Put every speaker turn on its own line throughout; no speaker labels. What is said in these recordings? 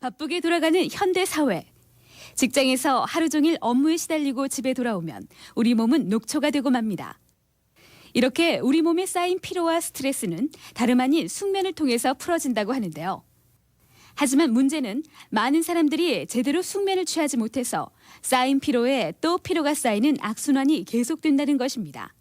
바쁘게 돌아가는 현대 사회. 직장에서 하루 종일 업무에 시달리고 집에 돌아오면 우리 몸은 녹초가 되고 맙니다. 이렇게 우리 몸에 쌓인 피로와 스트레스는 다름 아닌 숙면을 통해서 풀어진다고 하는데요. 하지만 문제는 많은 사람들이 제대로 숙면을 취하지 못해서 쌓인 피로에 또 피로가 쌓이는 악순환이 계속된다는 것입니다.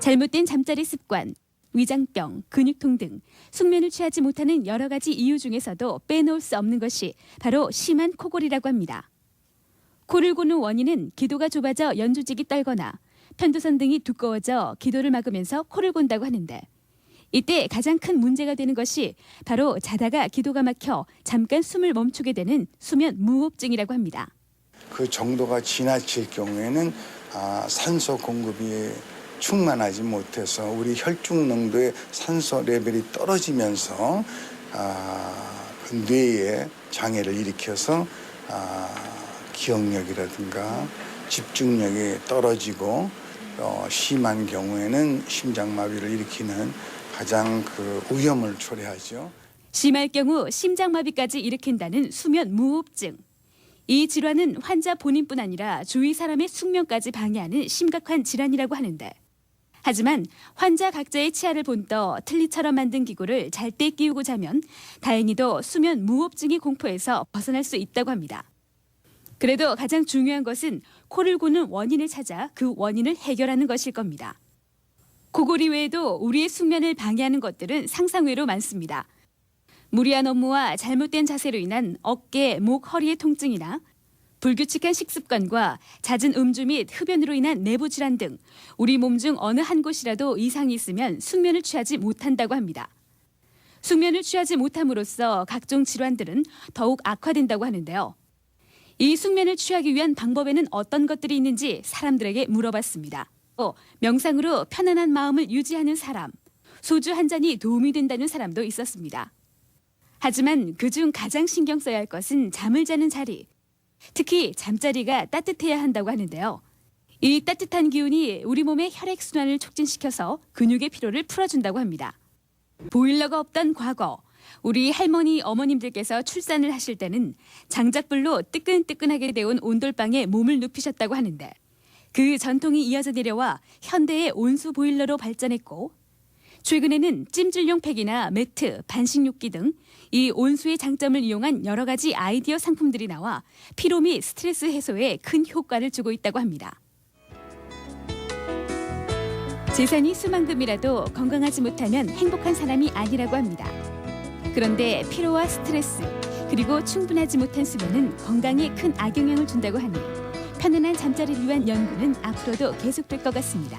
잘못된 잠자리 습관, 위장병, 근육통 등 숙면을 취하지 못하는 여러 가지 이유 중에서도 빼놓을 수 없는 것이 바로 심한 코골이라고 합니다. 코를 고는 원인은 기도가 좁아져 연조직이 떨거나 편도선 등이 두꺼워져 기도를 막으면서 코를 곤다고 하는데, 이때 가장 큰 문제가 되는 것이 바로 자다가 기도가 막혀 잠깐 숨을 멈추게 되는 수면 무호흡증이라고 합니다.
그 정도가 지나칠 경우에는 산소 공급이 충만하지 못해서 우리 혈중 농도의 산소 레벨이 떨어지면서 그 뇌에 장애를 일으켜서 기억력이라든가 집중력이 떨어지고 심한 경우에는 심장마비를 일으키는 가장 그 위험을 초래하죠.
심할 경우 심장마비까지 일으킨다는 수면 무호흡증. 이 질환은 환자 본인뿐 아니라 주위 사람의 숙면까지 방해하는 심각한 질환이라고 하는데, 하지만 환자 각자의 치아를 본떠 틀니처럼 만든 기구를 잘 때 끼우고 자면 다행히도 수면 무호흡증의 공포에서 벗어날 수 있다고 합니다. 그래도 가장 중요한 것은 코를 고는 원인을 찾아 그 원인을 해결하는 것일 겁니다. 코골이 외에도 우리의 숙면을 방해하는 것들은 상상외로 많습니다. 무리한 업무와 잘못된 자세로 인한 어깨, 목, 허리의 통증이나 불규칙한 식습관과 잦은 음주 및 흡연으로 인한 내부 질환 등 우리 몸 중 어느 한 곳이라도 이상이 있으면 숙면을 취하지 못한다고 합니다. 숙면을 취하지 못함으로써 각종 질환들은 더욱 악화된다고 하는데요. 이 숙면을 취하기 위한 방법에는 어떤 것들이 있는지 사람들에게 물어봤습니다. 명상으로 편안한 마음을 유지하는 사람, 소주 한 잔이 도움이 된다는 사람도 있었습니다. 하지만 그중 가장 신경 써야 할 것은 잠을 자는 자리, 특히 잠자리가 따뜻해야 한다고 하는데요. 이 따뜻한 기운이 우리 몸의 혈액순환을 촉진시켜서 근육의 피로를 풀어준다고 합니다. 보일러가 없던 과거, 우리 할머니, 어머님들께서 출산을 하실 때는 장작불로 뜨끈뜨끈하게 데운 온돌방에 몸을 눕히셨다고 하는데, 그 전통이 이어져 내려와 현대의 온수 보일러로 발전했고, 최근에는 찜질용 팩이나 매트, 반신욕기 등 이 온수의 장점을 이용한 여러 가지 아이디어 상품들이 나와 피로 및 스트레스 해소에 큰 효과를 주고 있다고 합니다. 재산이 수만금이라도 건강하지 못하면 행복한 사람이 아니라고 합니다. 그런데 피로와 스트레스, 그리고 충분하지 못한 수면은 건강에 큰 악영향을 준다고 하니 편안한 잠자리를 위한 연구는 앞으로도 계속될 것 같습니다.